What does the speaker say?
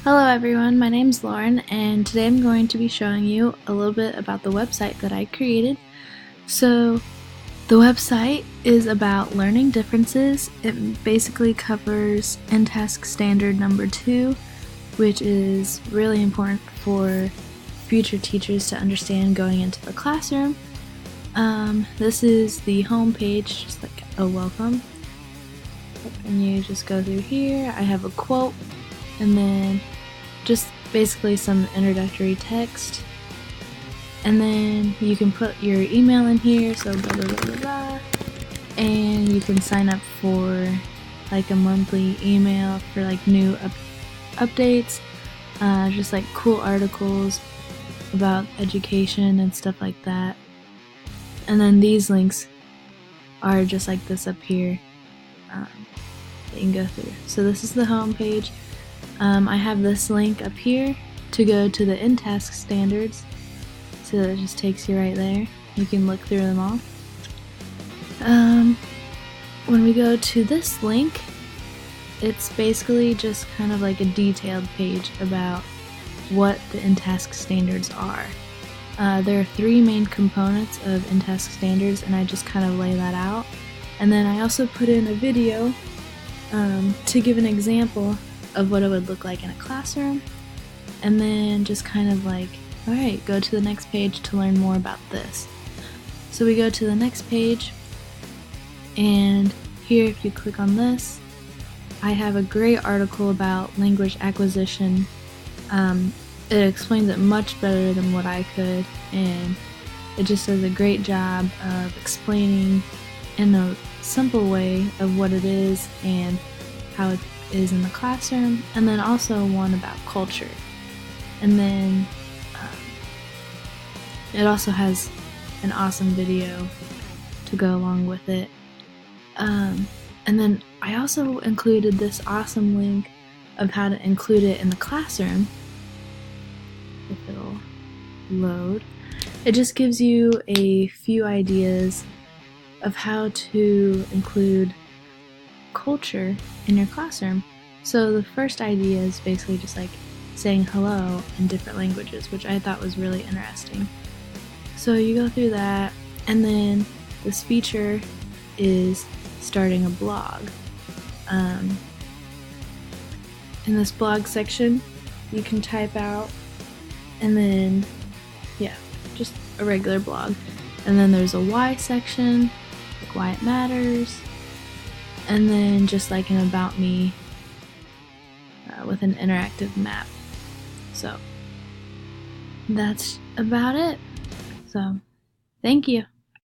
Hello everyone, my name's Lauren and today I'm going to be showing you a little bit about the website that I created. So the website is about learning differences. It basically covers NTASC standard number 2, which is really important for future teachers to understand going into the classroom. This is the home page, just like a welcome. And you just go through here. I have a quote and then just basically some introductory text, and then you can put your email in here, so blah blah blah blah blah, and you can sign up for like a monthly email for like new updates, just like cool articles about education and stuff like that. And then these links are just like this up here that you can go through. So this is the home page. I have this link up here to go to the NTASC standards, so it just takes you right there. You can look through them all. When we go to this link, it's basically just kind of like a detailed page about what the NTASC standards are. There are 3 main components of NTASC standards, and I just kind of lay that out. And then I also put in a video to give an example of what it would look like in a classroom, and then just kind of like, alright, go to the next page to learn more about this. So we go to the next page, and here if you click on this, I have a great article about language acquisition. It explains it much better than what I could, and it just does a great job of explaining in a simple way of what it is and how it is in the classroom, and then also one about culture. And then it also has an awesome video to go along with it. And then I also included this awesome link of how to include it in the classroom. If it'll load. It just gives you a few ideas of how to include culture in your classroom. So the first idea is basically just like saying hello in different languages, which I thought was really interesting. So you go through that, and then this feature is starting a blog. In this blog section, you can type out, and then, yeah, just a regular blog. And then there's a why section, like why it matters, and then just like an about me with an interactive map. So that's about it. So thank you.